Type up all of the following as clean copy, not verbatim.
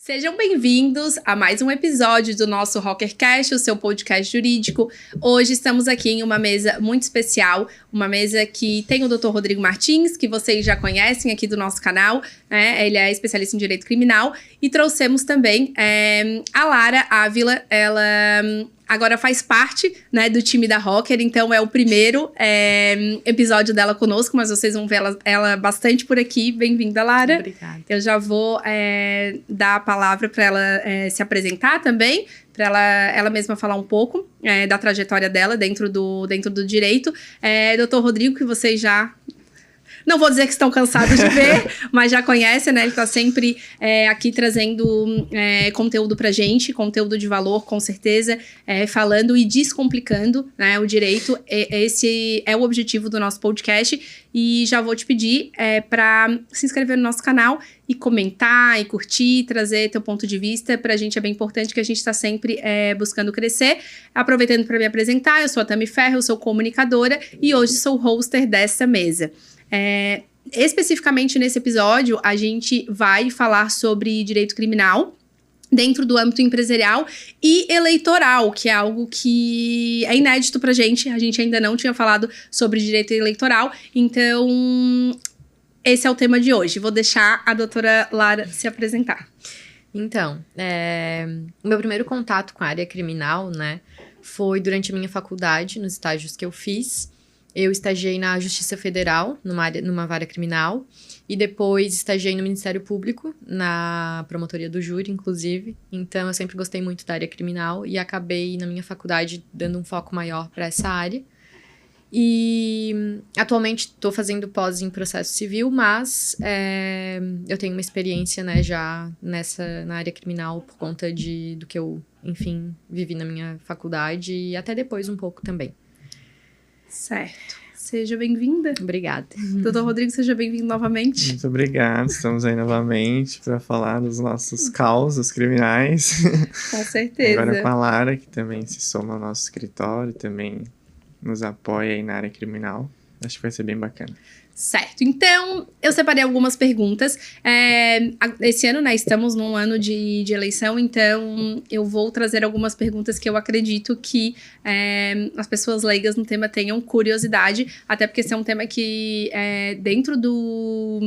Sejam bem-vindos a mais um episódio do nosso Rockercast, o seu podcast jurídico. Hoje estamos aqui em uma mesa muito especial, uma mesa que tem o Dr. Rodrigo Martins, que vocês já conhecem aqui do nosso canal, né? Ele é especialista em direito criminal. E trouxemos também a Lara Ávila, ela agora faz parte, né, do time da Rocker, então é o primeiro episódio dela conosco, mas vocês vão ver ela bastante por aqui. Bem-vinda, Lara. Obrigada. Eu já vou dar a palavra para ela se apresentar também, para ela mesma falar um pouco da trajetória dela dentro do direito. Doutor Rodrigo, que vocês já... Não vou dizer que estão cansados de ver, mas já conhecem, né? Ele está sempre aqui trazendo conteúdo pra gente, conteúdo de valor, com certeza, falando e descomplicando, né, o direito. Esse é o objetivo do nosso podcast. E já vou te pedir para se inscrever no nosso canal e comentar e curtir, trazer teu ponto de vista. Pra gente é bem importante que a gente está sempre buscando crescer. Aproveitando para me apresentar, eu sou a Tami Ferro, eu sou comunicadora e hoje sou hoster dessa mesa. Especificamente nesse episódio, a gente vai falar sobre direito criminal dentro do âmbito empresarial e eleitoral, que é algo que é inédito pra gente. A gente ainda não tinha falado sobre direito eleitoral, então esse é o tema de hoje. Vou deixar a doutora Lara se apresentar. Então, o meu primeiro contato com a área criminal, né, foi durante a minha faculdade, nos estágios que eu fiz. Eu estagiei na Justiça Federal, numa vara criminal, e depois estagiei no Ministério Público, na promotoria do júri, inclusive. Então, eu sempre gostei muito da área criminal e acabei, na minha faculdade, dando um foco maior para essa área. E atualmente estou fazendo pós em processo civil, mas eu tenho uma experiência, né, já na área criminal por conta do que eu, enfim, vivi na minha faculdade e até depois um pouco também. Certo. Seja bem-vinda. Obrigada. Doutor Rodrigo, seja bem-vindo novamente. Muito obrigado. Estamos aí novamente para falar dos nossos causos criminais. Com certeza. Agora com a Lara, que também se soma ao nosso escritório, também nos apoia aí na área criminal. Acho que vai ser bem bacana. Certo, então eu separei algumas perguntas. Esse ano, né, estamos num ano de eleição, então eu vou trazer algumas perguntas que eu acredito que as pessoas leigas no tema tenham curiosidade, até porque esse é um tema que dentro do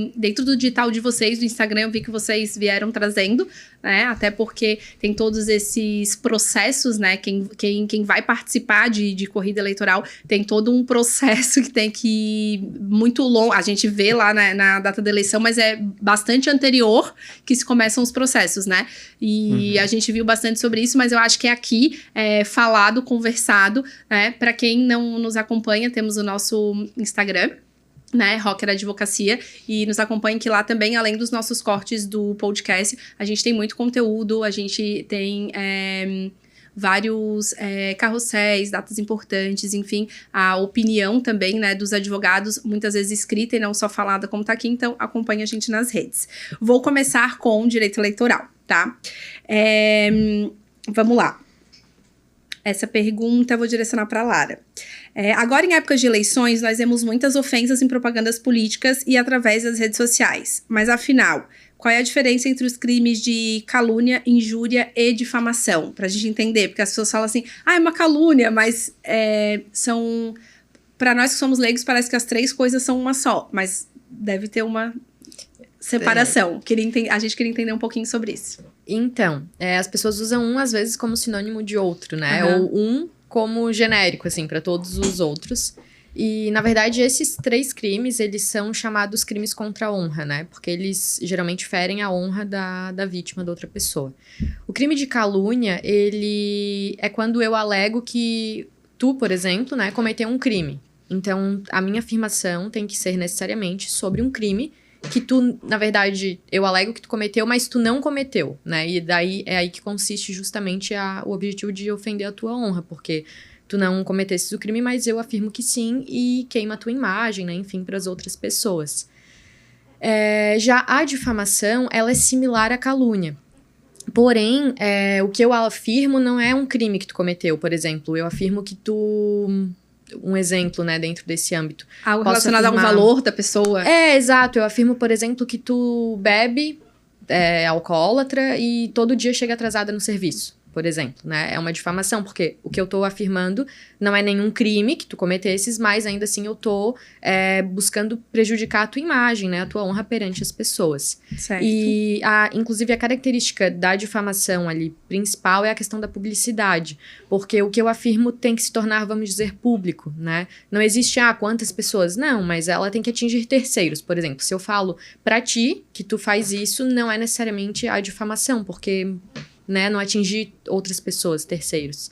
digital de vocês, do Instagram, eu vi que vocês vieram trazendo, né, até porque tem todos esses processos, né, quem vai participar de corrida eleitoral tem todo um processo que tem que ir muito longo. A gente vê lá na data da eleição, mas é bastante anterior que se começam os processos, né? E a gente viu bastante sobre isso, mas eu acho que é aqui falado, conversado, né? Para quem não nos acompanha, temos o nosso Instagram, né, Rocker Advocacia, e nos acompanhem que lá também, além dos nossos cortes do podcast, a gente tem muito conteúdo, a gente tem vários carrosséis, datas importantes, enfim, a opinião também, né, dos advogados, muitas vezes escrita e não só falada como tá aqui, então acompanhe a gente nas redes. Vou começar com direito eleitoral, tá? Vamos lá. Essa pergunta eu vou direcionar para a Lara. Agora, em épocas de eleições, nós vemos muitas ofensas em propagandas políticas e através das redes sociais. Mas, afinal, qual é a diferença entre os crimes de calúnia, injúria e difamação? Pra gente entender, porque as pessoas falam assim, é uma calúnia, mas são... Para nós que somos leigos, parece que as três coisas são uma só, mas deve ter uma separação. A gente queria entender um pouquinho sobre isso. Então, as pessoas usam um, às vezes, como sinônimo de outro, né? Ou um como genérico, assim, para todos os outros. E, na verdade, esses três crimes, eles são chamados crimes contra a honra, né? Porque eles geralmente ferem a honra da vítima, da outra pessoa. O crime de calúnia, ele é quando eu alego que tu, por exemplo, né, cometeu um crime. Então, a minha afirmação tem que ser necessariamente sobre um crime que tu, na verdade, eu alego que tu cometeu, mas tu não cometeu, né? E daí é aí que consiste justamente o objetivo de ofender a tua honra, porque tu não cometesses o crime, mas eu afirmo que sim e queima a tua imagem, né? Enfim, para as outras pessoas. Já a difamação, ela é similar à calúnia. Porém, o que eu afirmo não é um crime que tu cometeu, por exemplo. Eu afirmo que tu... Um exemplo, né, dentro desse âmbito. Algo relacionado a um valor da pessoa. Exato. Eu afirmo, por exemplo, que tu bebe é alcoólatra e todo dia chega atrasada no serviço, por exemplo, né? É uma difamação, porque o que eu tô afirmando não é nenhum crime que tu cometesses, mas ainda assim eu tô buscando prejudicar a tua imagem, né? A tua honra perante as pessoas. Certo. E, inclusive, a característica da difamação ali principal é a questão da publicidade, porque o que eu afirmo tem que se tornar, vamos dizer, público, né? Não existe, quantas pessoas? Não, mas ela tem que atingir terceiros. Por exemplo, se eu falo pra ti que tu faz isso, não é necessariamente a difamação, porque... né, não atingir outras pessoas, terceiros.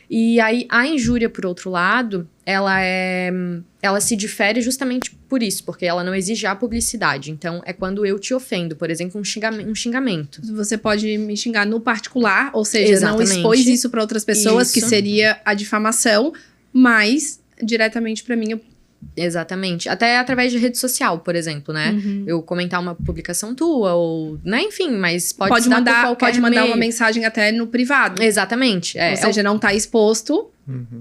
E aí, a injúria, por outro lado, ela se difere justamente por isso, porque ela não exige a publicidade. Então, é quando eu te ofendo, por exemplo, um xingamento. Você pode me xingar no particular, ou seja, Exatamente. não expôs isso para outras pessoas, Isso. que seria a difamação, mas diretamente para mim, Exatamente. Até através de rede social, por exemplo, né? Eu comentar uma publicação tua, ou... né? Enfim, mas pode mandar uma meio. mensagem até no privado. Exatamente. Ou seja, não tá exposto.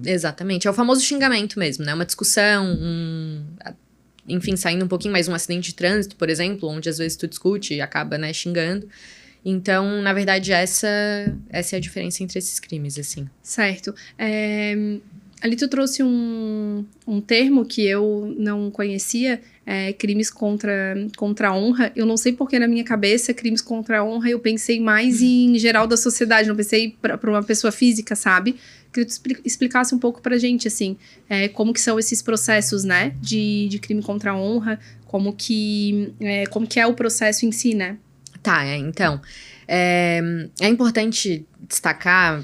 Exatamente. É o famoso xingamento mesmo, né? Uma discussão, enfim, saindo um pouquinho mais um acidente de trânsito, por exemplo, onde às vezes tu discute e acaba, né, xingando. Então, na verdade, essa é a diferença entre esses crimes, assim. Certo. Ali tu trouxe um termo que eu não conhecia, crimes contra a honra. Eu não sei porque na minha cabeça, crimes contra a honra, eu pensei mais em geral da sociedade, não pensei para uma pessoa física, sabe? Queria que tu explicasse um pouco pra gente, assim, como que são esses processos, né, de crime contra a honra, como que é o processo em si, né? Tá, então... É importante destacar,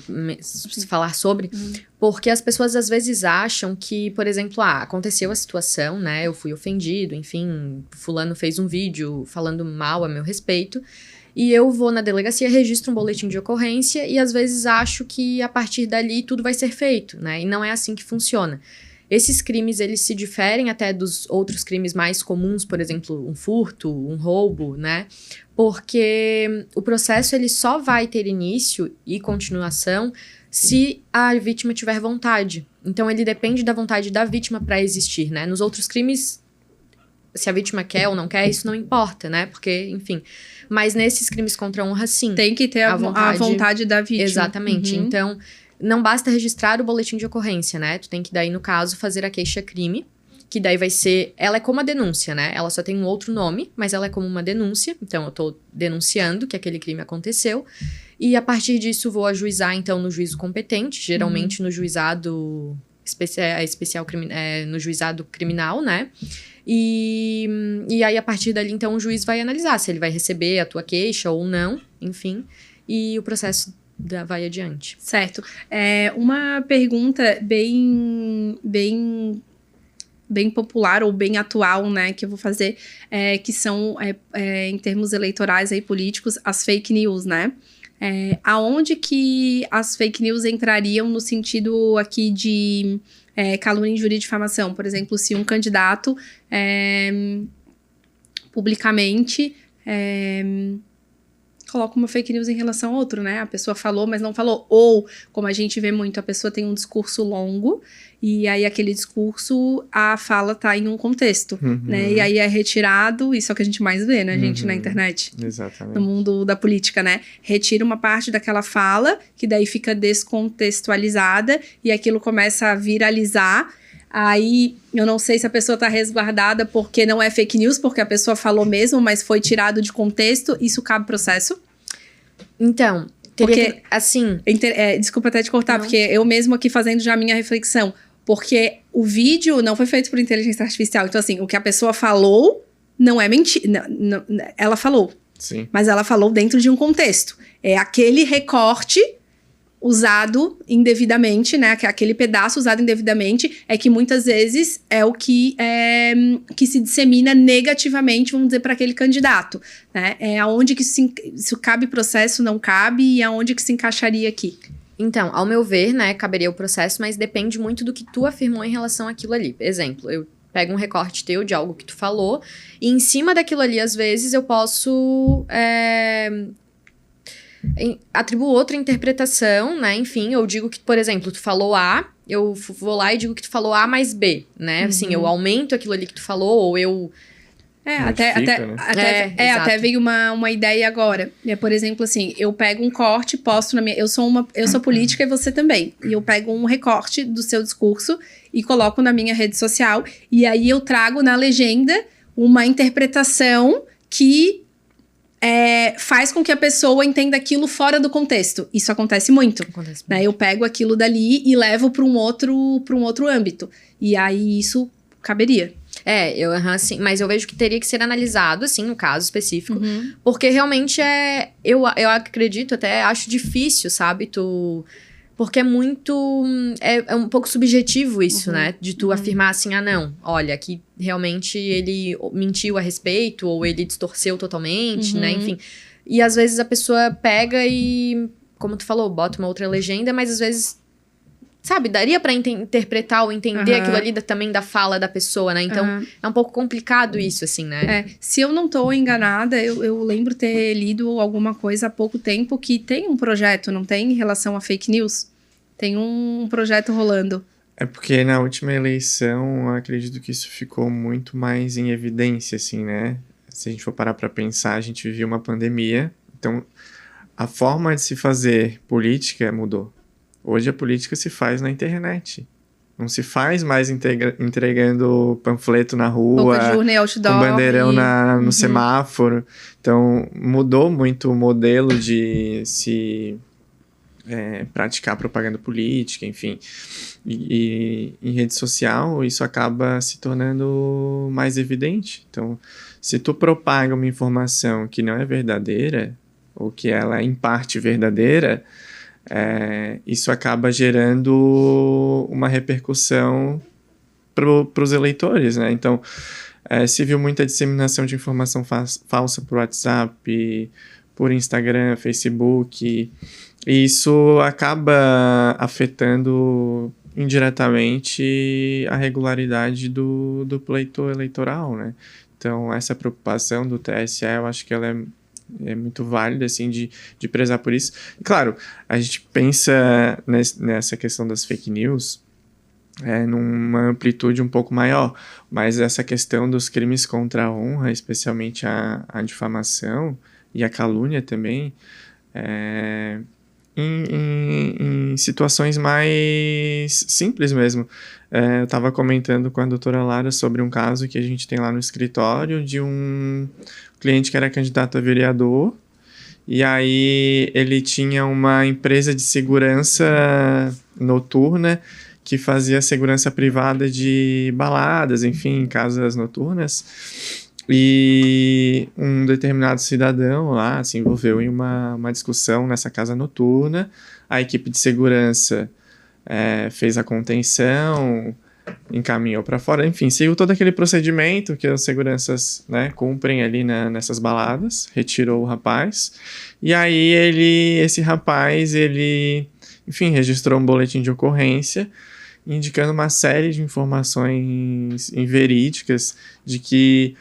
falar sobre, porque as pessoas às vezes acham que, por exemplo, aconteceu a situação, né? Eu fui ofendido, enfim, fulano fez um vídeo falando mal a meu respeito, e eu vou na delegacia, registro um boletim de ocorrência e às vezes acho que a partir dali tudo vai ser feito, né? E não é assim que funciona. Esses crimes, eles se diferem até dos outros crimes mais comuns, por exemplo, um furto, um roubo, né? Porque o processo, ele só vai ter início e continuação se a vítima tiver vontade. Então, ele depende da vontade da vítima para existir, né? Nos outros crimes, se a vítima quer ou não quer, isso não importa, né? Porque, enfim... Mas nesses crimes contra a honra, sim. Tem que ter a vontade da vítima. Exatamente. Então... não basta registrar o boletim de ocorrência, né? Tu tem que daí, no caso, fazer a queixa-crime, que daí vai ser... ela é como a denúncia, né? Ela só tem um outro nome, mas ela é como uma denúncia. Então, eu tô denunciando que aquele crime aconteceu. E, a partir disso, vou ajuizar, então, no juízo competente, geralmente no juizado no juizado criminal, né? E aí, a partir dali, então, o juiz vai analisar se ele vai receber a tua queixa ou não, enfim. E o processo... vai adiante. Certo. Uma pergunta bem popular ou bem atual, né, que eu vou fazer, que são, em termos eleitorais aí, políticos, as fake news, né? Aonde que as fake news entrariam no sentido aqui de calúnia, injúria e difamação? Por exemplo, se um candidato publicamente... coloca uma fake news em relação ao outro, né? A pessoa falou, mas não falou. Ou, como a gente vê muito, a pessoa tem um discurso longo e aí aquele discurso, a fala tá em um contexto, né? E aí é retirado, isso é o que a gente mais vê, né, gente, na internet. Exatamente. No mundo da política, né? Retira uma parte daquela fala, que daí fica descontextualizada e aquilo começa a viralizar. Aí, eu não sei se a pessoa tá resguardada porque não é fake news, porque a pessoa falou mesmo, mas foi tirado de contexto. Isso cabe processo? Então, teria assim... desculpa até te cortar, não. Porque eu mesmo aqui fazendo já a minha reflexão. Porque o vídeo não foi feito por inteligência artificial. Então, assim, o que a pessoa falou não é mentira. Ela falou. Sim. Mas ela falou dentro de um contexto. É aquele recorte... usado indevidamente, né? Aquele pedaço usado indevidamente é que muitas vezes é o que se dissemina negativamente, vamos dizer, para aquele candidato, né? Aonde que isso cabe processo, não cabe, e aonde que se encaixaria aqui? Então, ao meu ver, né, caberia o processo, mas depende muito do que tu afirmou em relação àquilo ali. Exemplo, eu pego um recorte teu de algo que tu falou, e em cima daquilo ali, às vezes, eu posso... atribuo outra interpretação, né, enfim, eu digo que, por exemplo, tu falou A, eu vou lá e digo que tu falou A mais B, né, assim, eu aumento aquilo ali que tu falou, ou eu... Até veio uma ideia agora. Por exemplo, assim, eu pego um corte, posto na minha... Eu sou política e você também. E eu pego um recorte do seu discurso e coloco na minha rede social. E aí eu trago na legenda uma interpretação que faz com que a pessoa entenda aquilo fora do contexto. Isso acontece muito. Né? Eu pego aquilo dali e levo para um outro âmbito. E aí isso caberia. Assim, mas eu vejo que teria que ser analisado, assim, no caso específico. Porque realmente eu acredito, até acho difícil, sabe? Porque é muito... É um pouco subjetivo isso, né? De tu afirmar assim, não, olha, aqui realmente ele mentiu a respeito, ou ele distorceu totalmente, né? Enfim. E às vezes a pessoa pega e, como tu falou, bota uma outra legenda, mas às vezes, sabe, daria pra interpretar ou entender aquilo ali também da fala da pessoa, né? Então, é um pouco complicado isso, assim, né? Se eu não tô enganada, eu lembro ter lido alguma coisa há pouco tempo que tem um projeto, não tem, em relação a fake news? Tem um projeto rolando. É porque na última eleição, eu acredito que isso ficou muito mais em evidência, assim, né? Se a gente for parar pra pensar, a gente vivia uma pandemia, então a forma de se fazer política mudou. Hoje a política se faz na internet. Não se faz mais entregando panfleto na rua, com bandeirão no semáforo. Então, mudou muito o modelo de se praticar propaganda política, enfim. E em rede social, isso acaba se tornando mais evidente. Então, se tu propaga uma informação que não é verdadeira, ou que ela é em parte verdadeira, isso acaba gerando uma repercussão para os eleitores, né? Então, se viu muita disseminação de informação falsa por WhatsApp, por Instagram, Facebook, e isso acaba afetando indiretamente a regularidade do pleito eleitoral, né? Então, essa preocupação do TSE, eu acho que ela é muito válida, assim, de prezar por isso. E, claro, a gente pensa nessa questão das fake news numa amplitude um pouco maior, mas essa questão dos crimes contra a honra, especialmente a difamação e a calúnia também, em situações mais simples mesmo. Eu estava comentando com a doutora Lara sobre um caso que a gente tem lá no escritório de um cliente que era candidato a vereador, e aí ele tinha uma empresa de segurança noturna que fazia segurança privada de baladas, enfim, casas noturnas. E um determinado cidadão lá se envolveu em uma discussão nessa casa noturna. A equipe de segurança fez a contenção, encaminhou para fora, enfim, seguiu todo aquele procedimento que os seguranças, né, cumprem ali nessas baladas, retirou o rapaz. E aí esse rapaz, enfim, registrou um boletim de ocorrência indicando uma série de informações inverídicas de que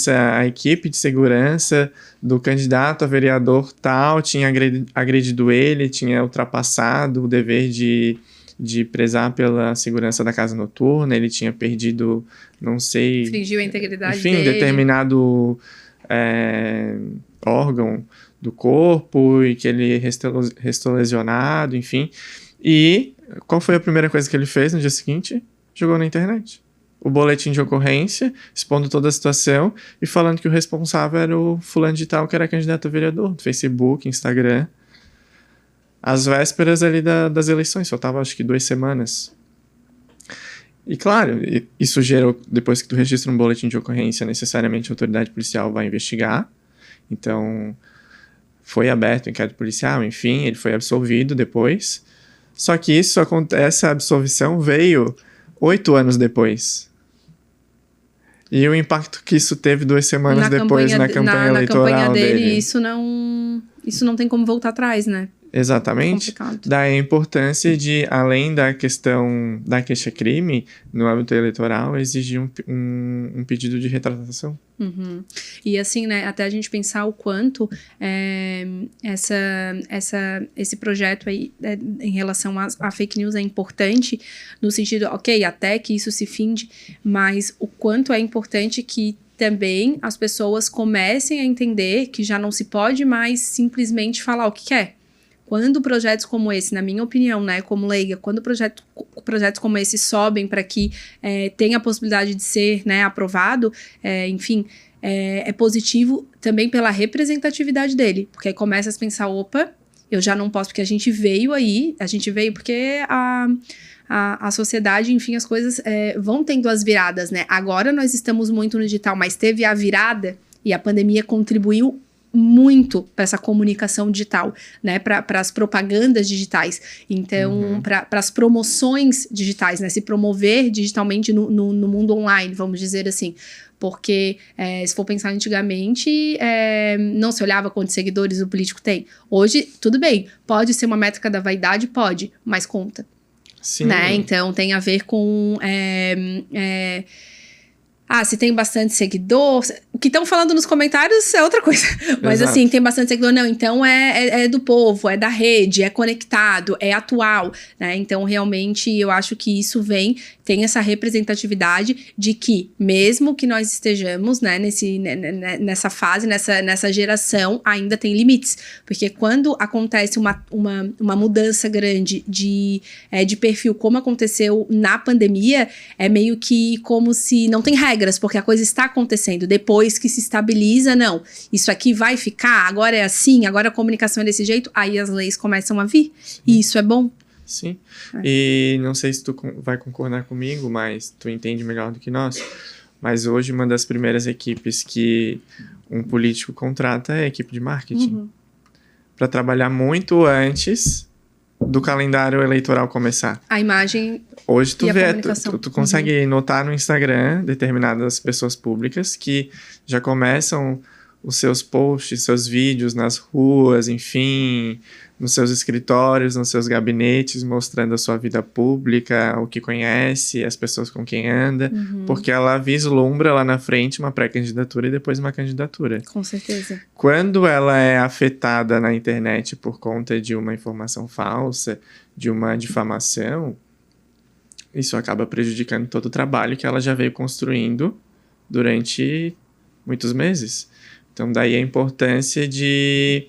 a equipe de segurança do candidato a vereador tal tinha agredido ele, tinha ultrapassado o dever de prezar pela segurança da casa noturna, ele tinha perdido, não sei... Infringiu a integridade dele. Determinado órgão do corpo e que ele restou lesionado, enfim. E qual foi a primeira coisa que ele fez no dia seguinte? Jogou na internet o boletim de ocorrência, expondo toda a situação e falando que o responsável era o fulano de tal que era candidato a vereador, do Facebook, Instagram. Às vésperas ali das eleições, faltava acho que 2 semanas. E claro, isso gerou, depois que tu registra um boletim de ocorrência, necessariamente a autoridade policial vai investigar. Então, foi aberto o inquérito policial, enfim, ele foi absolvido depois. Só que essa absolvição veio 8 anos depois. E o impacto que isso teve 2 semanas depois na campanha eleitoral na campanha dele. Isso não tem como voltar atrás, né? Exatamente. Daí a importância de, além da questão da queixa-crime, no âmbito eleitoral, exigir um pedido de retratação. E assim, né, até a gente pensar o quanto esse projeto aí, em relação a fake news é importante, no sentido, ok, até que isso se finde, mas o quanto é importante que também as pessoas comecem a entender que já não se pode mais simplesmente falar o que quer. Quando projetos como esse, na minha opinião, né, como leiga, quando projetos como esse sobem para que tenha a possibilidade de ser, né, aprovado, enfim, é positivo também pela representatividade dele, porque aí começa a pensar, opa, eu já não posso, porque a gente veio porque a sociedade, enfim, as coisas vão tendo as viradas, né? Agora nós estamos muito no digital, mas teve a virada e a pandemia contribuiu muito para essa comunicação digital, né? Para as propagandas digitais. Então, para as promoções digitais, né? Se promover digitalmente no mundo online, vamos dizer assim. Porque, se for pensar antigamente, não se olhava quantos seguidores o político tem. Hoje, tudo bem, pode ser uma métrica da vaidade, pode, mas conta. Sim. Né? Então, tem a ver com... se tem bastante seguidor... O que estão falando nos comentários é outra coisa. Mas, Exato. assim, tem bastante seguidor. Não, então é do povo, é da rede, é conectado, é atual, né? Então, realmente, eu acho que isso tem essa representatividade de que, mesmo que nós estejamos, né, nessa fase, nessa geração, ainda tem limites. Porque quando acontece uma mudança grande de perfil, como aconteceu na pandemia, é meio que como se não tem regras, porque a coisa está acontecendo. Depois que se estabiliza, não, isso aqui vai ficar, agora é assim, agora a comunicação é desse jeito, aí as leis começam a vir. Sim. E isso é bom. Sim. E não sei se tu vai concordar comigo, mas tu entende melhor do que nós. Mas hoje uma das primeiras equipes que um político contrata é a equipe de marketing. Para trabalhar muito antes do calendário eleitoral começar. A imagem. Hoje tu vê, tu consegue notar no Instagram determinadas pessoas públicas que já começam os seus posts, seus vídeos nas ruas, enfim, nos seus escritórios, nos seus gabinetes, mostrando a sua vida pública, o que conhece, as pessoas com quem anda, porque ela vislumbra lá na frente uma pré-candidatura e depois uma candidatura. Com certeza. Quando ela é afetada na internet por conta de uma informação falsa, de uma difamação, isso acaba prejudicando todo o trabalho que ela já veio construindo durante muitos meses. Então, daí a importância de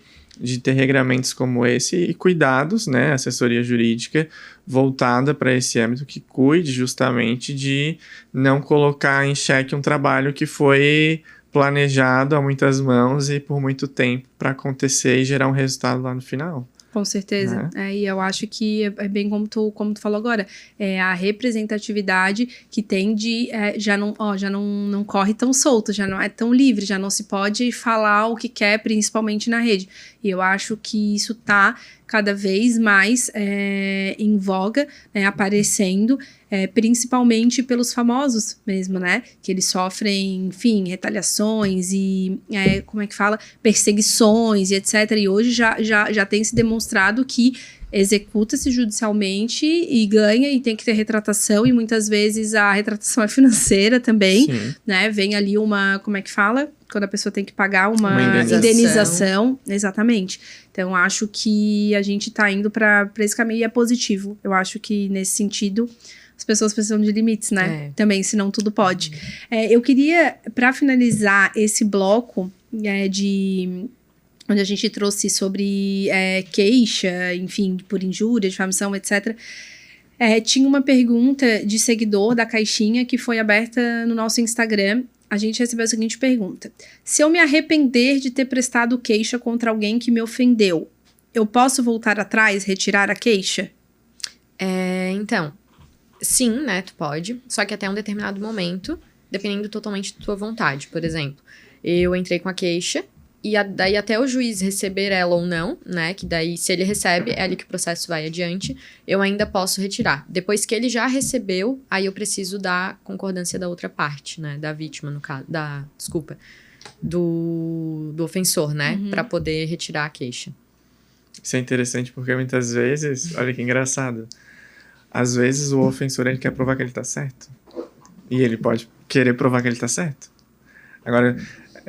ter regramentos como esse e cuidados, né, assessoria jurídica voltada para esse âmbito que cuide justamente de não colocar em xeque um trabalho que foi planejado a muitas mãos e por muito tempo para acontecer e gerar um resultado lá no final. Com certeza. E eu acho que é bem como tu falou agora. É a representatividade que tem de... já não corre tão solto, já não é tão livre, já não se pode falar o que quer, principalmente na rede. E eu acho que isso tá cada vez mais em voga, né, aparecendo, principalmente pelos famosos mesmo, né? Que eles sofrem, enfim, retaliações e, perseguições e etc. E hoje já tem se demonstrado que executa-se judicialmente e ganha e tem que ter retratação, e muitas vezes a retratação é financeira também. Sim. Né? Vem ali uma, quando a pessoa tem que pagar uma indenização. Exatamente. Então, acho que a gente tá indo para esse caminho e é positivo. Eu acho que, nesse sentido, as pessoas precisam de limites, né? Também, senão tudo pode. Eu queria, para finalizar esse bloco onde a gente trouxe sobre queixa, enfim, por injúria, difamação, etc., tinha uma pergunta de seguidor da caixinha que foi aberta no nosso Instagram. A gente recebeu a seguinte pergunta: se eu me arrepender de ter prestado queixa contra alguém que me ofendeu, eu posso voltar atrás, retirar a queixa? Então, sim, né, tu pode, só que até um determinado momento, dependendo totalmente da tua vontade. Por exemplo, eu entrei com a queixa, e daí até o juiz receber ela ou não, né, que daí se ele recebe, é ali que o processo vai adiante, eu ainda posso retirar. Depois que ele já recebeu, aí eu preciso da concordância da outra parte, né, da vítima, no caso, do ofensor, né, pra poder retirar a queixa. Isso é interessante porque muitas vezes, olha que engraçado, às vezes o ofensor ele quer provar que ele tá certo, e ele pode querer provar que ele tá certo. Agora,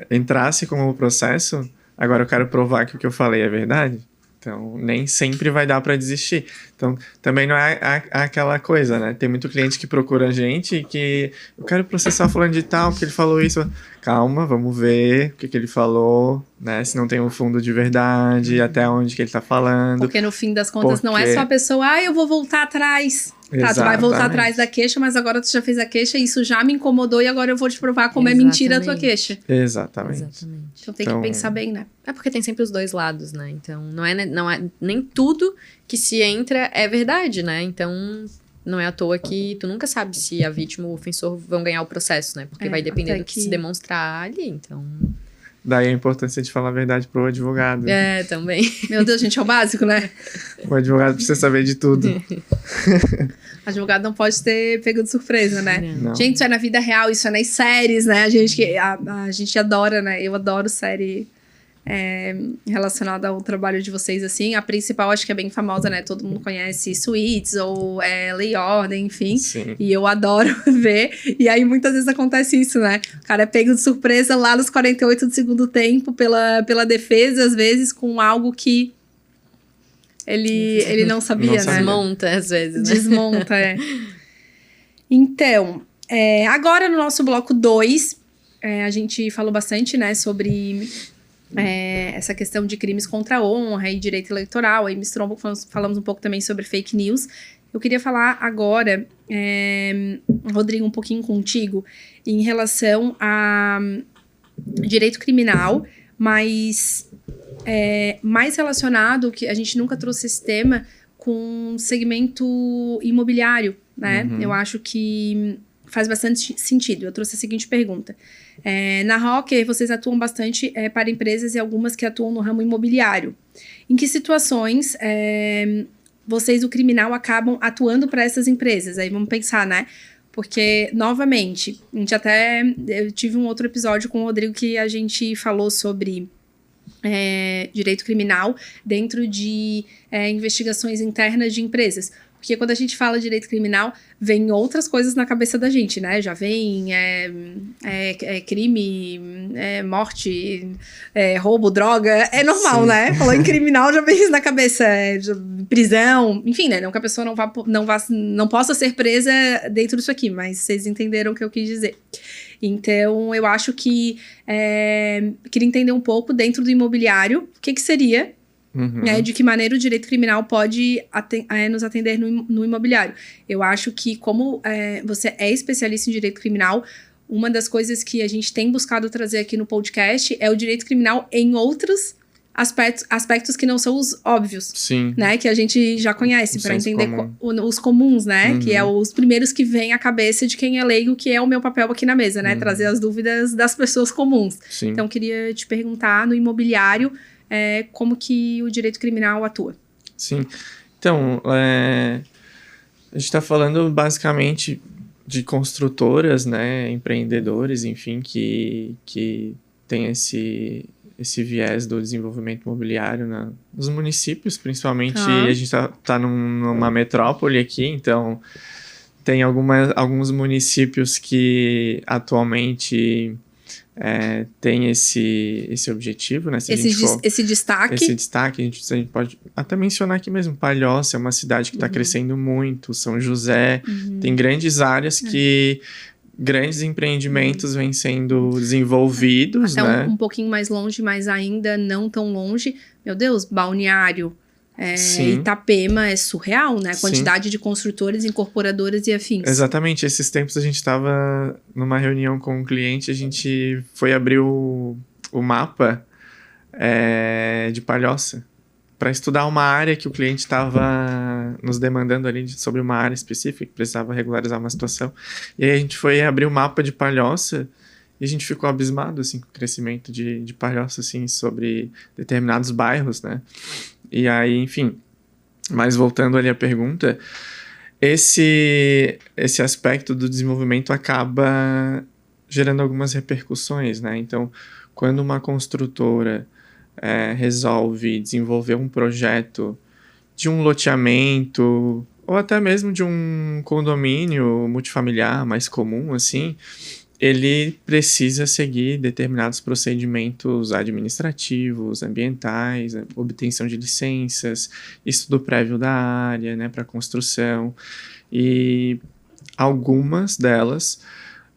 entrasse como processo, agora eu quero provar que o que eu falei é verdade. Então, nem sempre vai dar para desistir. Então, também não é aquela coisa, né? Tem muito cliente que procura a gente que eu quero processar fulano de tal, porque ele falou isso. Calma, vamos ver o que ele falou, né? Se não tem um fundo de verdade, até onde que ele tá falando. Porque no fim das contas não é só a pessoa, eu vou voltar atrás. Tá, tu vai voltar atrás da queixa, mas agora tu já fez a queixa, isso já me incomodou e agora eu vou te provar como é mentira a tua queixa. Exatamente. Então tem que pensar bem, né? É porque tem sempre os dois lados, né? Então não é nem tudo que se entra é verdade, né? Então não é à toa que tu nunca sabe se a vítima ou o ofensor vão ganhar o processo, né? Porque vai depender do que se demonstrar ali, então... Daí a importância de falar a verdade pro advogado. É, também. Meu Deus, gente, é o básico, né? O advogado precisa saber de tudo. O advogado não pode ter pego de surpresa, né? Não. Gente, isso é na vida real, isso é nas séries, né? A gente adora, né? Eu adoro série relacionada ao trabalho de vocês, assim. A principal, acho que é bem famosa, né? Todo mundo conhece Suits ou Lei e Ordem, enfim. Sim. E eu adoro ver. E aí, muitas vezes acontece isso, né? O cara é pego de surpresa lá nos 48 do segundo tempo pela defesa, às vezes, com algo que ele não sabia, né? Desmonta, às vezes, né? Desmonta, Então, agora no nosso bloco 2, a gente falou bastante, né, sobre essa questão de crimes contra a honra e direito eleitoral, aí misturou um pouco, falamos um pouco também sobre fake news. Eu queria falar agora, Rodrigo, um pouquinho contigo, em relação a direito criminal, mas mais relacionado, que a gente nunca trouxe esse tema, com segmento imobiliário, né? Uhum. Eu acho que faz bastante sentido. Eu trouxe a seguinte pergunta. Na Rocker, vocês atuam bastante para empresas e algumas que atuam no ramo imobiliário. Em que situações vocês, o criminal, acabam atuando para essas empresas? Aí vamos pensar, né? Porque, novamente, eu tive um outro episódio com o Rodrigo que a gente falou sobre direito criminal dentro de investigações internas de empresas. Porque quando a gente fala de direito criminal, vem outras coisas na cabeça da gente, né? Já vem crime, morte, roubo, droga. É normal, Sim. né? Falou em criminal, já vem isso na cabeça. Prisão, enfim, né? Não que a pessoa não possa ser presa dentro disso aqui, mas vocês entenderam o que eu quis dizer. Então, eu acho que queria entender um pouco dentro do imobiliário, o que seria, de que maneira o direito criminal pode nos atender no imobiliário. Eu acho que, como você é especialista em direito criminal, uma das coisas que a gente tem buscado trazer aqui no podcast é o direito criminal em outros aspectos que não são os óbvios. Sim. Né? Que a gente já conhece, para entender os comuns, né? Que é os primeiros que vêm à cabeça de quem é leigo, que é o meu papel aqui na mesa, né? Trazer as dúvidas das pessoas comuns. Sim. Então, queria te perguntar, no imobiliário, como que o direito criminal atua? Sim. Então, a gente está falando basicamente de construtoras, né? Empreendedores, enfim, que tem esse viés do desenvolvimento imobiliário nos municípios, principalmente. A gente tá numa metrópole aqui, então tem alguns municípios que atualmente tem esse objetivo, né? Esse destaque. Esse destaque, a gente pode até mencionar aqui mesmo, Palhoça é uma cidade que está crescendo muito, São José, tem grandes áreas que grandes empreendimentos vêm sendo desenvolvidos, até né? um pouquinho mais longe, mas ainda não tão longe. Meu Deus, Balneário, Itapema é surreal, né? A quantidade de construtores, incorporadoras e afins. Exatamente. Esses tempos a gente estava numa reunião com um cliente, a gente foi abrir o mapa de Palhoça para estudar uma área que o cliente estava nos demandando ali sobre uma área específica, que precisava regularizar uma situação. E aí a gente foi abrir o mapa de Palhoça e a gente ficou abismado, assim, com o crescimento de Palhoça, assim, sobre determinados bairros, né? E aí, enfim, mas voltando ali à pergunta, esse aspecto do desenvolvimento acaba gerando algumas repercussões, né? Então, quando uma construtora resolve desenvolver um projeto de um loteamento ou até mesmo de um condomínio multifamiliar mais comum, assim, ele precisa seguir determinados procedimentos administrativos, ambientais, obtenção de licenças, estudo prévio da área, né, para construção, e algumas delas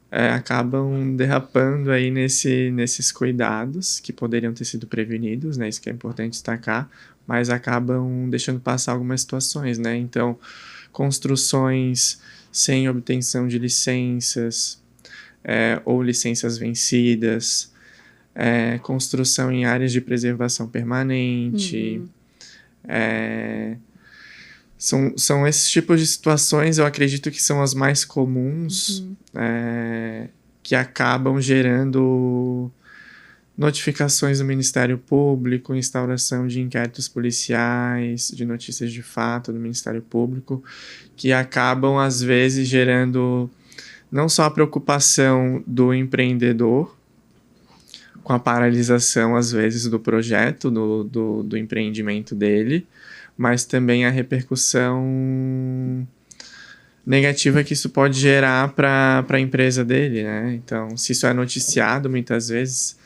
acabam derrapando aí nesses cuidados que poderiam ter sido prevenidos, né, isso que é importante destacar, mas acabam deixando passar algumas situações, né, então construções sem obtenção de licenças, ou licenças vencidas, construção em áreas de preservação permanente, são esses tipos de situações, eu acredito que são as mais comuns, que acabam gerando notificações do Ministério Público, instauração de inquéritos policiais, de notícias de fato do Ministério Público, que acabam, às vezes, gerando não só a preocupação do empreendedor, com a paralisação, às vezes, do projeto, do empreendimento dele, mas também a repercussão negativa que isso pode gerar para a empresa dele, né? Então, se isso é noticiado muitas vezes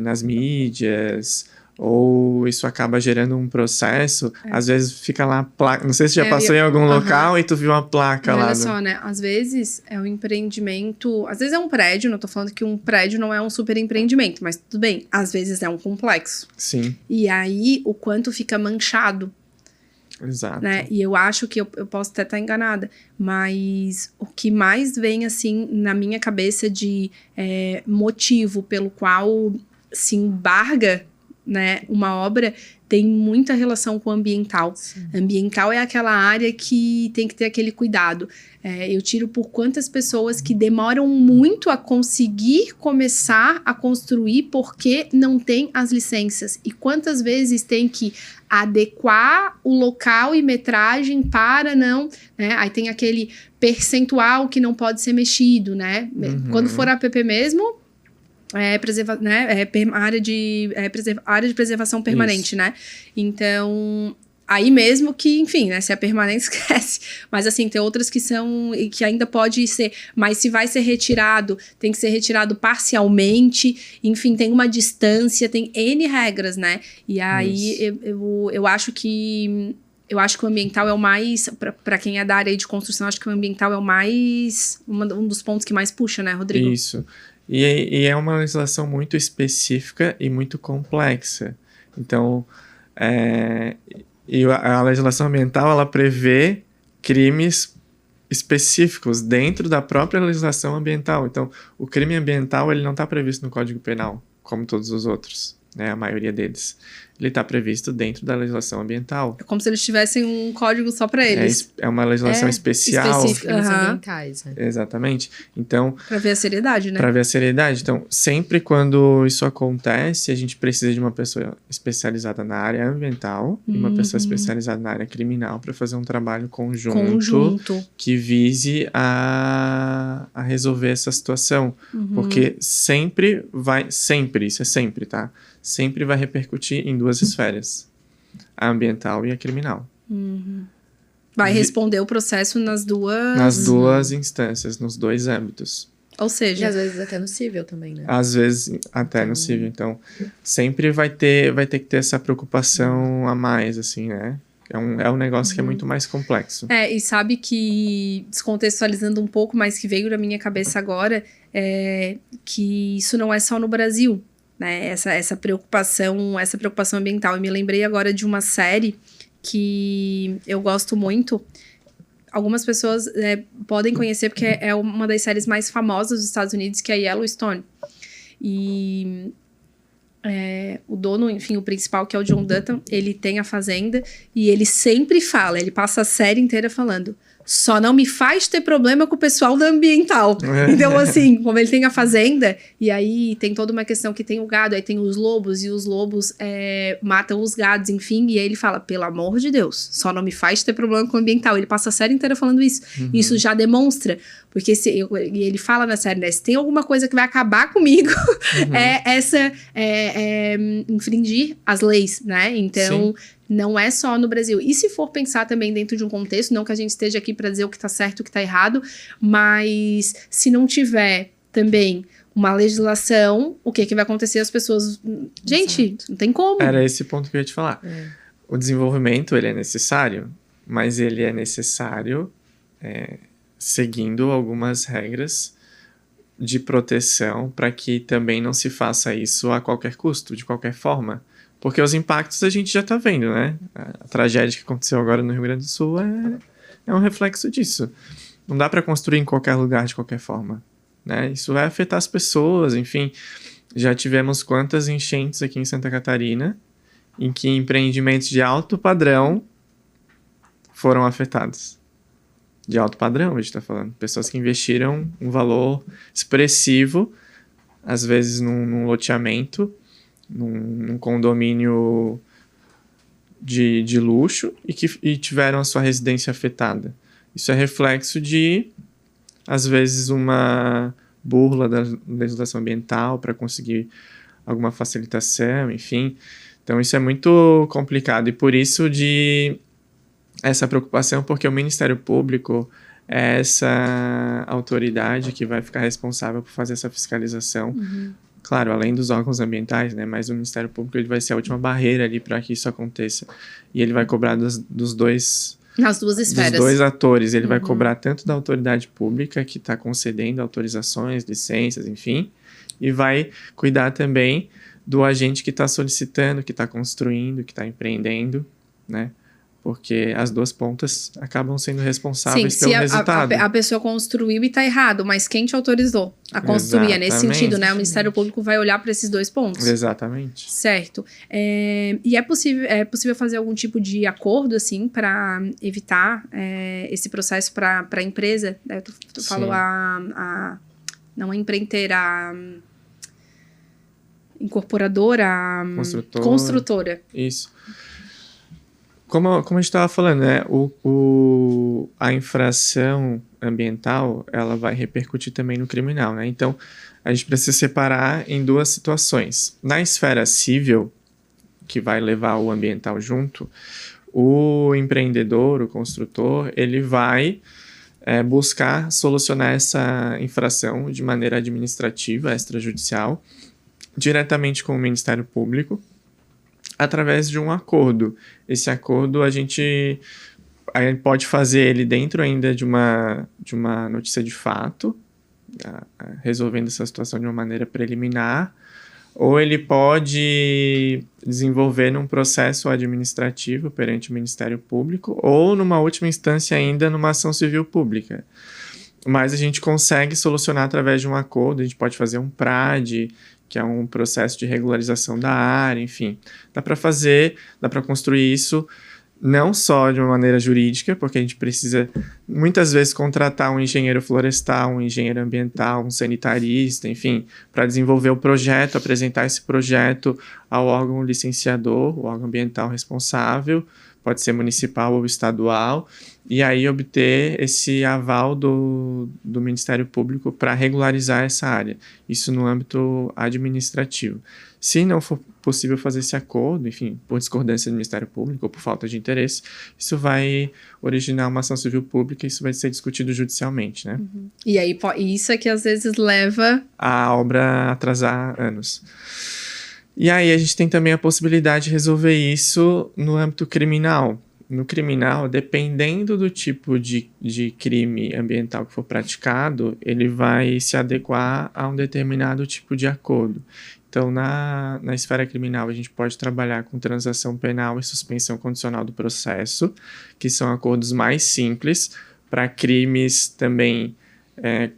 nas mídias, ou isso acaba gerando um processo, às vezes fica lá a placa, não sei se já passou em algum local e tu viu uma placa lá. Olha só, né, às vezes é um empreendimento, às vezes é um prédio, não tô falando que um prédio não é um super empreendimento, mas tudo bem, às vezes é um complexo. Sim. E aí, o quanto fica manchado. Exato. Né? E eu acho que eu posso até estar enganada, mas o que mais vem, assim, na minha cabeça de motivo pelo qual se embarga, né, uma obra, tem muita relação com o ambiental. Sim. Ambiental é aquela área que tem que ter aquele cuidado. Eu tiro por quantas pessoas que demoram muito a conseguir começar a construir porque não tem as licenças. E quantas vezes tem que adequar o local e metragem para não... Né? Aí tem aquele percentual que não pode ser mexido, né? Quando for APP mesmo... área de preservação permanente, isso, né? Então, aí mesmo que, enfim, né? Se é permanente, esquece. Mas, assim, tem outras que são... que ainda pode ser... Mas se vai ser retirado, tem que ser retirado parcialmente. Enfim, tem uma distância, tem N regras, né? E aí, eu acho que... Eu acho que o ambiental é o mais... Para quem é da área de construção, acho que o ambiental é o mais... um dos pontos que mais puxa, né, Rodrigo? Isso. E é uma legislação muito específica e muito complexa. Então, a legislação ambiental, ela prevê crimes específicos dentro da própria legislação ambiental. Então, o crime ambiental, ele não está previsto no Código Penal, como todos os outros, né? A maioria deles. Ele está previsto dentro da legislação ambiental. É como se eles tivessem um código só para eles. É uma legislação especial. Específica nos ambientais. Né? Exatamente. Então... Para ver a seriedade, né? Para ver a seriedade. Então, sempre quando isso acontece, a gente precisa de uma pessoa especializada na área ambiental e uma pessoa especializada na área criminal para fazer um trabalho conjunto que vise a resolver essa situação. Porque sempre, isso é sempre, tá? Sempre vai repercutir em duas esferas, a ambiental e a criminal. Vai responder o processo nas duas... Nas duas instâncias, nos dois âmbitos. Ou seja... E às vezes até no cível também, né? Às vezes até no cível. Então, sempre vai ter que ter essa preocupação a mais, assim, né? É um negócio que é muito mais complexo. E sabe que, descontextualizando um pouco, mas que veio na minha cabeça agora, que isso não é só no Brasil. Né, essa preocupação ambiental. Eu me lembrei agora de uma série que eu gosto muito. Algumas pessoas podem conhecer porque é uma das séries mais famosas dos Estados Unidos, que é Yellowstone. E o dono, enfim, o principal, que é o John Dutton, ele tem a fazenda e ele sempre fala, ele passa a série inteira falando: só não me faz ter problema com o pessoal da ambiental. Então, assim, como ele tem a fazenda, e aí tem toda uma questão que tem o gado, aí tem os lobos, e os lobos matam os gados, enfim, e aí ele fala, pelo amor de Deus, só não me faz ter problema com o ambiental. Ele passa a série inteira falando isso. Isso já demonstra, porque e ele fala na série, né, se tem alguma coisa que vai acabar comigo, infringir as leis, né? Então... Sim. Não é só no Brasil. E se for pensar também dentro de um contexto, não que a gente esteja aqui para dizer o que está certo e o que está errado, mas se não tiver também uma legislação, o que vai acontecer? As pessoas... Gente, Exato. não tem como. Era esse ponto que eu ia te falar. O desenvolvimento, ele é necessário, mas ele é necessário seguindo algumas regras de proteção para que também não se faça isso a qualquer custo, de qualquer forma. Porque os impactos a gente já está vendo, né? A tragédia que aconteceu agora no Rio Grande do Sul é um reflexo disso. Não dá para construir em qualquer lugar de qualquer forma, né? Isso vai afetar as pessoas, enfim. Já tivemos quantas enchentes aqui em Santa Catarina em que empreendimentos de alto padrão foram afetados. De alto padrão, a gente está falando. Pessoas que investiram um valor expressivo, às vezes num loteamento, num condomínio de luxo e tiveram a sua residência afetada. Isso é reflexo de, às vezes, uma burla da legislação ambiental para conseguir alguma facilitação, enfim. Então, isso é muito complicado e por isso de essa preocupação, porque o Ministério Público é essa autoridade que vai ficar responsável por fazer essa fiscalização. Claro, além dos órgãos ambientais, né? Mas o Ministério Público ele vai ser a última barreira ali para que isso aconteça. E ele vai cobrar dos dois... Nas duas esferas. Dos dois atores. Ele vai cobrar tanto da autoridade pública, que está concedendo autorizações, licenças, enfim, e vai cuidar também do agente que está solicitando, que está construindo, que está empreendendo, né? Porque as duas pontas acabam sendo responsáveis pelo resultado. A pessoa construiu e tá errado, mas quem te autorizou a construir? É nesse sentido, né? O Ministério Público vai olhar para esses dois pontos. Exatamente. Certo. E é possível fazer algum tipo de acordo, assim, para evitar esse processo para a empresa? Tu falou não a empreiteira, a incorporadora, a construtora. Isso. Como a gente estava falando, né, a infração ambiental, ela vai repercutir também no criminal, né? Então, a gente precisa separar em duas situações. Na esfera civil, que vai levar o ambiental junto, o empreendedor, o construtor, ele vai buscar solucionar essa infração de maneira administrativa, extrajudicial, diretamente com o Ministério Público, através de um acordo. Esse acordo a gente pode fazer ele dentro ainda de uma notícia de fato, resolvendo essa situação de uma maneira preliminar, ou ele pode desenvolver num processo administrativo perante o Ministério Público, ou numa última instância ainda numa ação civil pública. Mas a gente consegue solucionar através de um acordo, a gente pode fazer um PRAD, que é um processo de regularização da área, enfim. Dá para construir isso não só de uma maneira jurídica, porque a gente precisa muitas vezes contratar um engenheiro florestal, um engenheiro ambiental, um sanitarista, enfim, para desenvolver o projeto, apresentar esse projeto ao órgão licenciador, o órgão ambiental responsável, pode ser municipal ou estadual, e aí obter esse aval do Ministério Público para regularizar essa área. Isso no âmbito administrativo. Se não for possível fazer esse acordo, enfim, por discordância do Ministério Público ou por falta de interesse, isso vai originar uma ação civil pública e isso vai ser discutido judicialmente, né? E aí, isso é que às vezes leva a obra a atrasar anos. E aí a gente tem também a possibilidade de resolver isso no âmbito criminal. No criminal, dependendo do tipo de crime ambiental que for praticado, ele vai se adequar a um determinado tipo de acordo. Então, na esfera criminal, a gente pode trabalhar com transação penal e suspensão condicional do processo, que são acordos mais simples para crimes também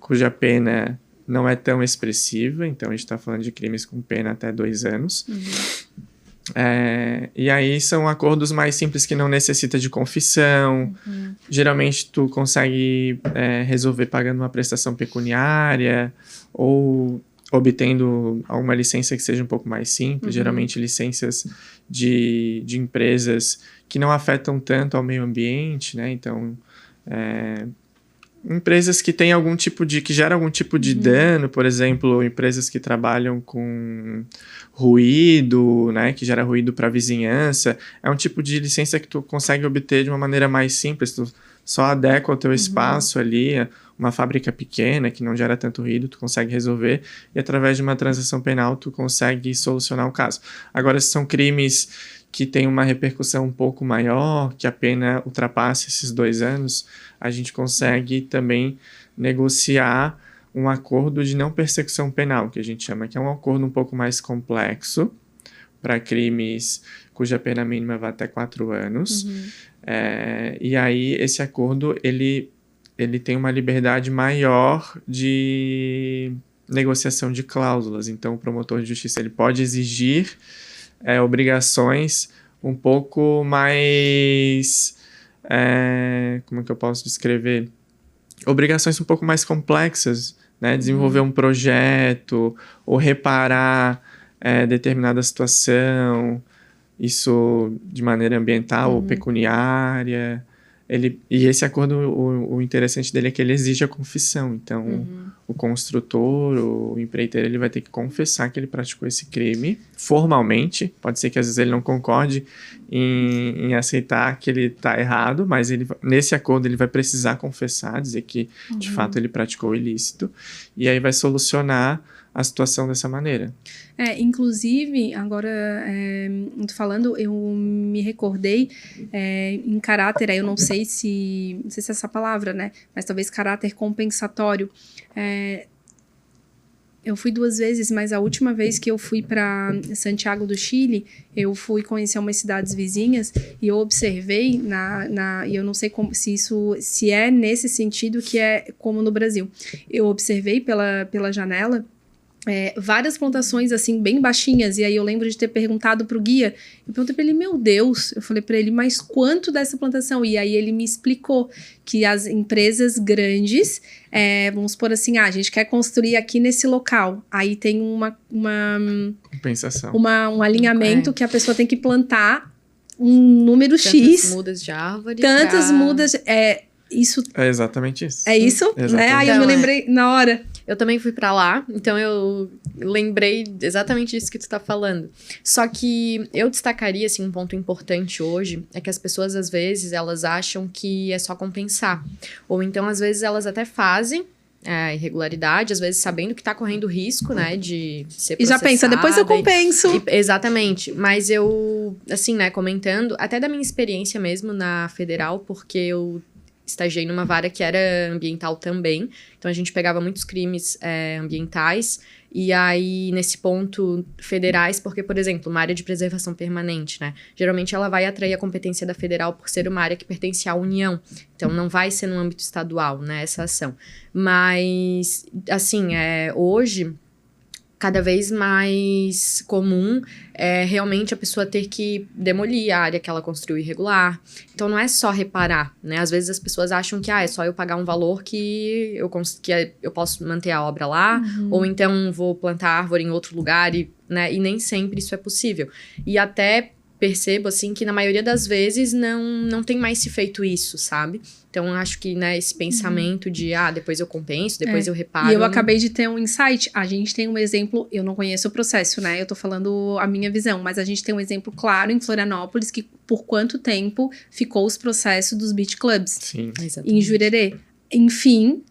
cuja pena não é tão expressiva. Então, a gente está falando de crimes com pena até 2 anos. E aí são acordos mais simples que não necessitam de confissão. Geralmente tu consegue resolver pagando uma prestação pecuniária ou obtendo alguma licença que seja um pouco mais simples, geralmente licenças de empresas que não afetam tanto ao meio ambiente, né? Então empresas que têm algum tipo de... que geram algum tipo de dano, por exemplo, empresas que trabalham com ruído, né? Que gera ruído para a vizinhança. É um tipo de licença que tu consegue obter de uma maneira mais simples. Tu só adequa o teu espaço ali, uma fábrica pequena que não gera tanto ruído, tu consegue resolver. E através de uma transação penal, tu consegue solucionar o caso. Agora, se são crimes que têm uma repercussão um pouco maior, que a pena ultrapasse esses 2 anos, a gente consegue também negociar um acordo de não persecução penal, que a gente chama, que é um acordo um pouco mais complexo para crimes cuja pena mínima vai até 4 anos. E aí, esse acordo, ele tem uma liberdade maior de negociação de cláusulas. Então, o promotor de justiça ele pode exigir obrigações um pouco mais... como é que eu posso descrever? Obrigações um pouco mais complexas, né? Desenvolver um projeto ou reparar determinada situação, isso de maneira ambiental ou pecuniária. E esse acordo, o interessante dele é que ele exige a confissão. Então, o construtor, o empreiteiro, ele vai ter que confessar que ele praticou esse crime formalmente. Pode ser que às vezes ele não concorde em aceitar que ele está errado, mas nesse acordo ele vai precisar confessar, dizer que de fato ele praticou o ilícito. E aí vai solucionar a situação dessa maneira. Inclusive, agora, falando, eu me recordei em caráter, eu não sei se é essa palavra, né? Mas talvez caráter compensatório. Eu fui 2 vezes, mas a última vez que eu fui para Santiago do Chile, eu fui conhecer umas cidades vizinhas e eu observei, e eu não sei se é nesse sentido que é como no Brasil. Eu observei pela janela várias plantações, assim, bem baixinhas. E aí eu lembro de ter perguntado pro guia. Eu perguntei pra ele, meu Deus. Eu falei pra ele, mas quanto dessa plantação? E aí ele me explicou que as empresas grandes, vamos supor assim, a gente quer construir aqui nesse local. Aí tem uma compensação. Um alinhamento que a pessoa tem que plantar um número Tantas X. mudas de árvore. Tantas mudas. Isso. É exatamente isso. É isso? Exatamente. Né? Aí eu me lembrei na hora. Eu também fui pra lá, então eu lembrei exatamente disso que tu tá falando. Só que eu destacaria, assim, um ponto importante hoje, é que as pessoas, às vezes, elas acham que é só compensar. Ou então, às vezes, elas até fazem irregularidade, às vezes sabendo que tá correndo risco, né, de ser processada. E já pensa, depois eu compenso. Exatamente. Mas eu, assim, né, comentando, até da minha experiência mesmo na federal, porque eu estagiei numa vara que era ambiental também. Então, a gente pegava muitos crimes ambientais. E aí, nesse ponto, federais, porque, por exemplo, uma área de preservação permanente, né? Geralmente, ela vai atrair a competência da federal por ser uma área que pertence à União. Então, não vai ser no âmbito estadual, né? Essa ação. Mas, assim, hoje... cada vez mais comum é realmente a pessoa ter que demolir a área que ela construiu irregular. Então, não é só reparar, né? Às vezes as pessoas acham que é só eu pagar um valor que eu posso manter a obra lá, ou então vou plantar árvore em outro lugar, né? E nem sempre isso é possível. E até percebo, assim, que na maioria das vezes não tem mais se feito isso, sabe? Então, acho que, né, esse pensamento de, depois eu compenso, depois eu reparo. E eu acabei de ter um insight. A gente tem um exemplo, eu não conheço o processo, né? Eu tô falando a minha visão, mas a gente tem um exemplo claro em Florianópolis que por quanto tempo ficou os processos dos beach clubs. Sim. Em Jurerê. Enfim,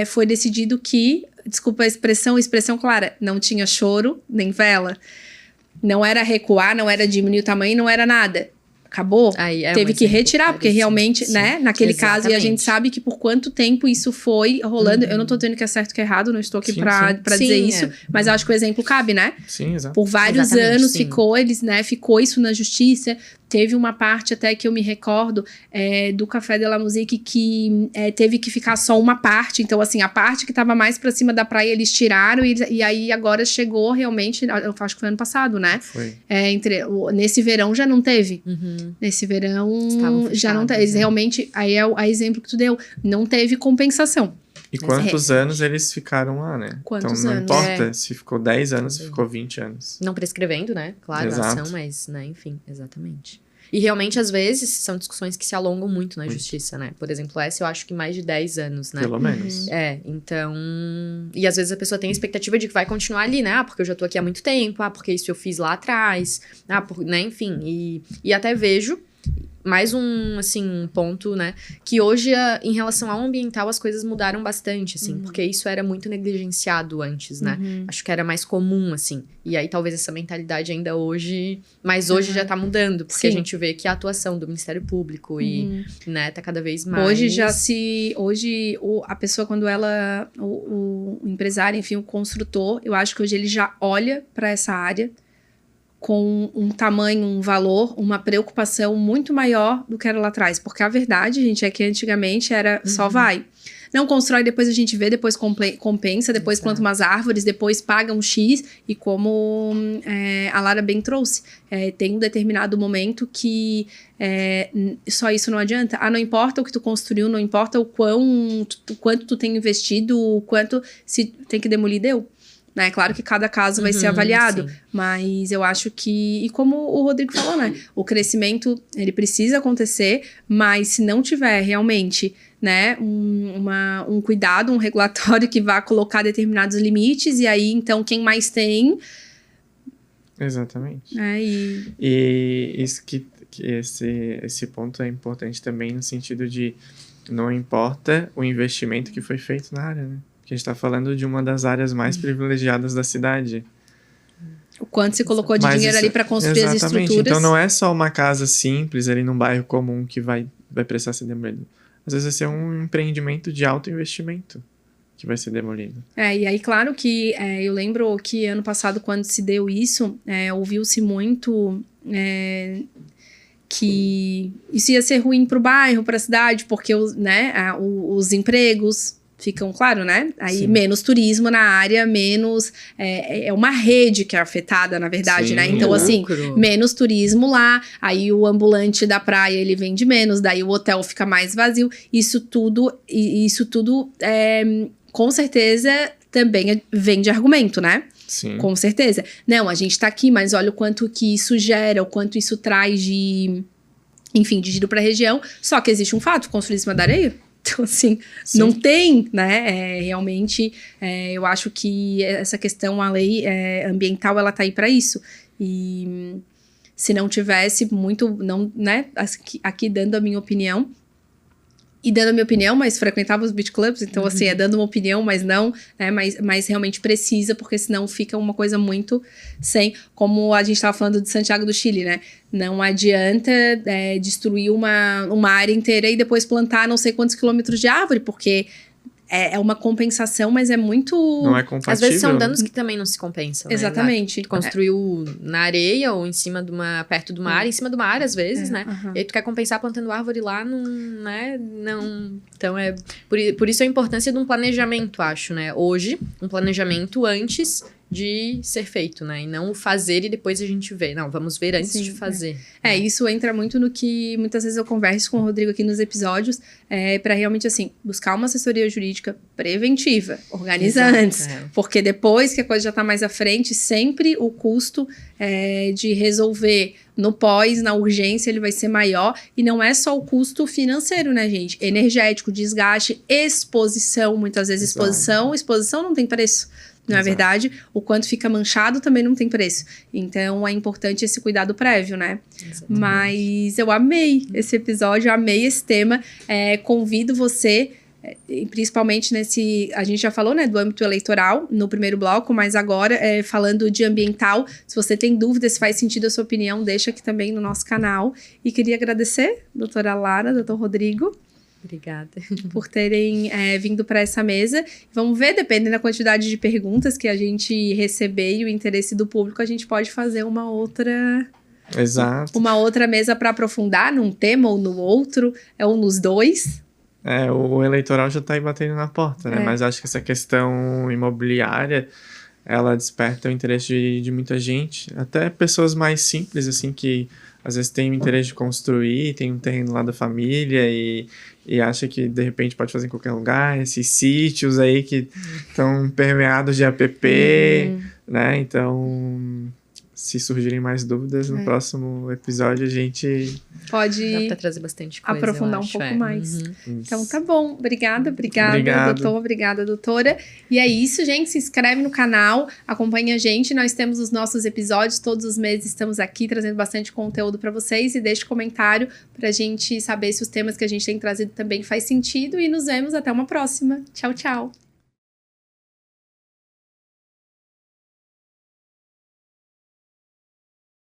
foi decidido que, desculpa a expressão clara, não tinha choro nem vela. Não era recuar, não era diminuir o tamanho, não era nada. Acabou, teve que retirar, porque realmente, sim, né, naquele caso, e a gente sabe que por quanto tempo isso foi rolando, eu não tô dizendo que é certo que é errado, não estou aqui pra dizer isso, mas eu acho que o exemplo cabe, né? Sim, exato. Por vários anos ficou isso na justiça. Teve uma parte até que eu me recordo do Café de la Musique que teve que ficar só uma parte. Então, assim, a parte que tava mais pra cima da praia, eles tiraram. E aí, agora chegou realmente... Eu acho que foi ano passado, né? Foi. Nesse verão já não teve. Nesse verão já não teve. Realmente, aí é o exemplo que tu deu. Não teve compensação. E quantos anos eles ficaram lá, né? Quantos então, não anos? importa se ficou 10 anos, se ficou 20 anos. Não prescrevendo, né? Claro, exato. a ação, mas, né, enfim, exatamente. E realmente, às vezes, são discussões que se alongam muito na justiça, né? Por exemplo, essa eu acho que mais de 10 anos, né? Pelo menos. Então... E às vezes a pessoa tem a expectativa de que vai continuar ali, né? Porque eu já tô aqui há muito tempo, porque isso eu fiz lá atrás, né? Enfim, e até vejo... Mais um ponto, né? Que hoje, em relação ao ambiental, as coisas mudaram bastante, assim. Porque isso era muito negligenciado antes, né? Acho que era mais comum, assim. E aí, talvez essa mentalidade ainda hoje... Mas hoje já tá mudando. Porque a gente vê que a atuação do Ministério Público e, né, tá cada vez mais... Hoje, a pessoa, quando ela... O empresário, enfim, o construtor, eu acho que hoje ele já olha pra essa área com um tamanho, um valor, uma preocupação muito maior do que era lá atrás. Porque a verdade, gente, é que antigamente era só vai. Não constrói, depois a gente vê, depois compensa, depois planta umas árvores, depois paga um X. E como a Lara bem trouxe, tem um determinado momento que só isso não adianta. Não importa o que tu construiu, não importa o quanto tu tem investido, o quanto se tem que demolir, deu. Né? Claro que cada caso vai ser avaliado, mas eu acho que... E como o Rodrigo falou, né? O crescimento, ele precisa acontecer, mas se não tiver realmente, né, um cuidado, um regulatório que vá colocar determinados limites, e aí, então, quem mais tem... Exatamente. E isso que esse ponto é importante também no sentido de não importa o investimento que foi feito na área, né? Que a gente está falando de uma das áreas mais privilegiadas da cidade. O quanto se colocou de dinheiro ali para construir as estruturas. Então não é só uma casa simples ali num bairro comum que vai precisar ser demolido. Às vezes vai ser um empreendimento de alto investimento que vai ser demolido. E aí, claro que eu lembro que ano passado, quando se deu isso, ouviu-se muito que isso ia ser ruim para o bairro, para a cidade, porque os empregos... ficam, claro, né? Aí menos turismo na área, menos... É uma rede que é afetada, na verdade, né? Então, assim, menos turismo lá. Aí o ambulante da praia, ele vende menos. Daí o hotel fica mais vazio. Isso tudo, com certeza, também vem de argumento, né? Sim. Com certeza. Não, a gente tá aqui, mas olha o quanto que isso gera, o quanto isso traz de giro pra região. Só que existe um fato, construir em cima da areia. Então, assim, não tem, né? Realmente, eu acho que essa questão, a lei ambiental, ela tá aí para isso. E se não tivesse muito, não, né? Aqui dando a minha opinião. E dando a minha opinião, mas frequentava os beach clubs. Então, assim, dando uma opinião, mas não, né? Mas realmente precisa, porque senão fica uma coisa muito sem... Como a gente estava falando de Santiago do Chile, né? Não adianta destruir uma área inteira e depois plantar não sei quantos quilômetros de árvore, porque é uma compensação, mas é muito... Não é compatível. Às vezes são danos que também não se compensam, né? Exatamente. Tu construiu na areia ou perto de uma área, em cima de uma área, às vezes, né? E aí tu quer compensar plantando árvore lá, né? Não... Então, por isso a importância de um planejamento, acho, né? Hoje, um planejamento antes de ser feito, né? E não o fazer e depois a gente vê. Não, vamos ver antes de fazer. Isso entra muito no que muitas vezes eu converso com o Rodrigo aqui nos episódios, para realmente, assim, buscar uma assessoria jurídica preventiva, organiza antes. Porque depois que a coisa já tá mais à frente, sempre o custo de resolver no pós, na urgência, ele vai ser maior. E não é só o custo financeiro, né, gente? Energético, desgaste, exposição. Muitas vezes exposição não tem preço. Não é verdade? O quanto fica manchado também não tem preço. Então, é importante esse cuidado prévio, né? Exatamente. Mas eu amei esse episódio, eu amei esse tema. Convido você, principalmente nesse... A gente já falou, né, do âmbito eleitoral no primeiro bloco, mas agora, falando de ambiental, se você tem dúvida, se faz sentido a sua opinião, deixa aqui também no nosso canal. E queria agradecer, doutora Lara, doutor Rodrigo. Obrigada. Por terem vindo para essa mesa. Vamos ver, dependendo da quantidade de perguntas que a gente receber e o interesse do público, a gente pode fazer uma outra... Exato. Uma outra mesa para aprofundar num tema ou no outro, ou nos dois. O eleitoral já está aí batendo na porta, né? Mas acho que essa questão imobiliária, ela desperta o interesse de muita gente. Até pessoas mais simples, assim, que às vezes tem o interesse de construir, tem um terreno lá da família e acha que de repente pode fazer em qualquer lugar, esses sítios aí que estão permeados de APP, né? Então, se surgirem mais dúvidas, no próximo episódio a gente pode dá pra trazer bastante coisa, aprofundar um pouco mais. Então tá bom. Obrigada, doutor. Obrigada, doutora. E é isso, gente. Se inscreve no canal, acompanha a gente. Nós temos os nossos episódios. Todos os meses estamos aqui trazendo bastante conteúdo para vocês. E deixe comentário pra gente saber se os temas que a gente tem trazido também faz sentido. E nos vemos até uma próxima. Tchau, tchau.